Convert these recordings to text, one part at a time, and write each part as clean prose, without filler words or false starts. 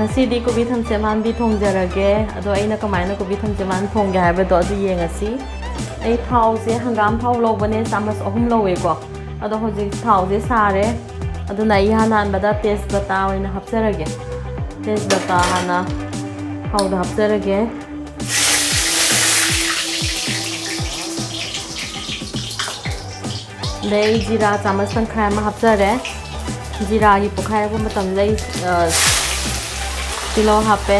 ngasidi kobi thamseman bi thongjarage ado aina kamaina kobi thamseman thongge haibado adu yengasi ai thau se hangam thau lobane samas ahum lowe ko ado hoji thau je sare ado nai hanan bada tejpata oina hapjarage tejpata hana thau da hapjarage dei jira samas tangkhai ma hapjare jira gi pokhai bu matam dei kilo hape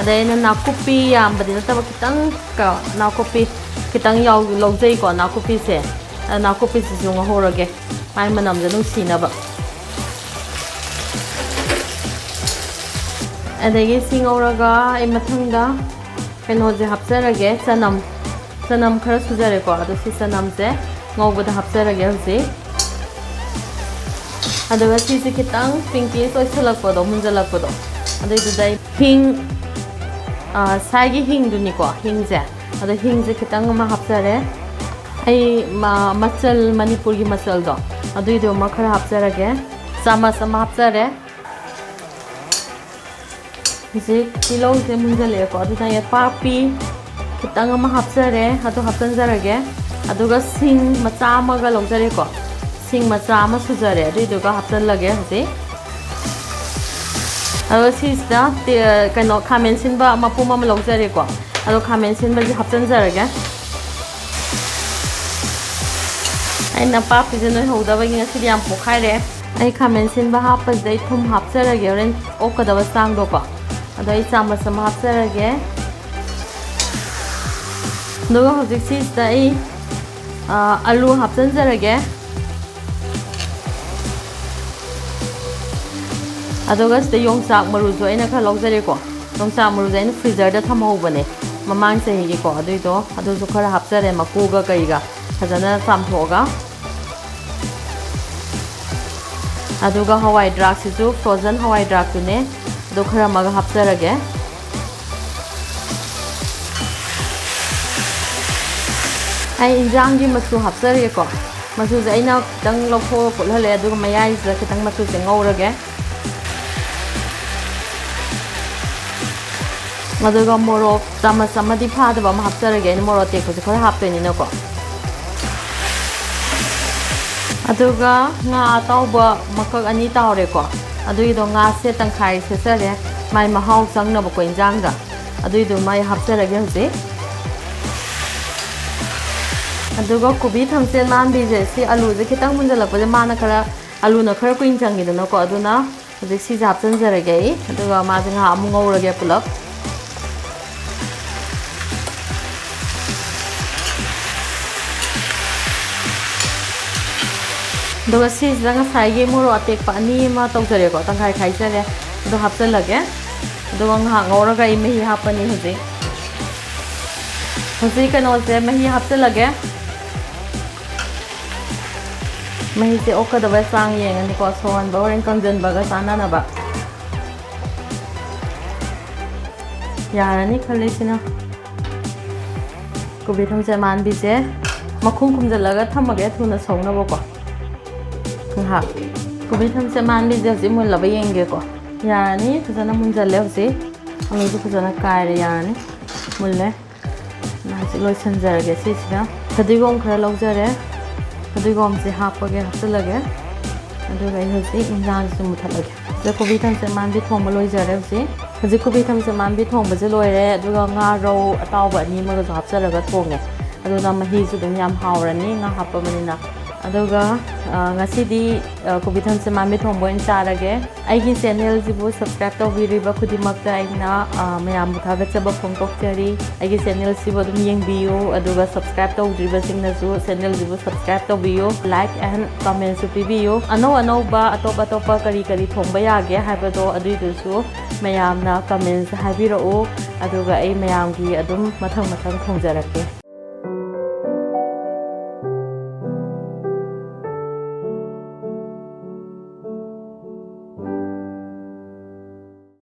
ada ina nakupi yam badi nata kitang ka nakupi kitang yaw lojai ko nakupi se nakupi si junga horage mai manam janu sina ba adagi singauraga ai mathangda keno je hapjarage sanam khara sujare ko ado si sanam se ngawbada hapjarage hose aduga si kitang pinki soi salakpodo munjalakpodo adai hing sagi hing duniko hing je ado hing je kitang ma hapjare ai machal manipur gi machal do adui do ma khara hapjarage samas ma hapjare je kilo je munjale ko adu na ya papi kitang ma hapjare ado hapjanjarage aduga sing macha amaga longjare ko sing macha ama sujare adui do ga hapjanlage hose ado sisda kano khamen sinba mapum ama longjare ko ado khamen sinba ji hapjanjarage ai na pa pi jeno hoda ba ngi sidi am pokhaire ai khamen sinba happas dai thum hapjarage ren okadawa sang do ko ado ai chama sama hapjarage doga hojik sisda ai alu hapjanjarage aduga sida yongsak maru jo aina kha logjare ko yongsak maru jaina freezer da thamhobane mamang se higi ko aduido adu jo khara hapjare maku ga kai ga fajana samthoga aduga hawai drak si ju frozen hawai drak tu ne adu khara maga hapjarage ai injang gi masu hapjare ko masu jaina dang lokho pulhale aduga mayai ja kitang masu se ngaurage aduga morok chama samadi phadaba ma hapjarage ni morok te ko khara hapteni na ko aduga nga tawba makak ani tawre ko adui do nga se tangkhai se sare mai mahau sangna ba ko injang da adui do mai hapjarage hose aduga kobi thamsen man bi je si alu je kitang munjala ko je mana khara alu na khara ko injang gi na ko aduna je si hapjan jarage aduga ma je nga amu ngaurage pulak doga sis danga saige moro atek pa ani ma tawjare ko tangkai khai jare do hapjal lage doga nga ngora ga i mehi hapani hoje kano je mehi hapjal lage mehi se oka da sang yeng ani ko soan ba oren kangjan ba ga sana na ba yarani khale sina ko bi thamse man bi je makhum khumjal laga thamage thuna songna ba ko ha kobi thamse man bi je mun laba yenge ko yani fajana mun jalle hose ami ju fajana kaire yani mulle na ji loi sanjarage sisina kadigom khara logjare kadigom se hapage hapsalage adu gai hosi injang su muthalage je kobi thamse man bi thong loi jare hosi je kobi thamse man bi thong ba je loire adu ga nga ro ataw ba ni ma ga hapsalaga thonge adu na mahi su dum yam hawrani nga happamanina aduga ngasidi kobi thamse man bi thong boin charage aigi channel jibu subscribe tawbiriba khudimakta aina mayam muthaga chaba phongtokchari aigi channel sibu dum yengbiyo aduga subscribe tawdriba singna su channel jibu subscribe tawbiyo like and comment su pibiyo ano ba atopa kari thongba yage haibado aduidu su mayamna comments habirao aduga ai mayam gi adum mathang thongjarake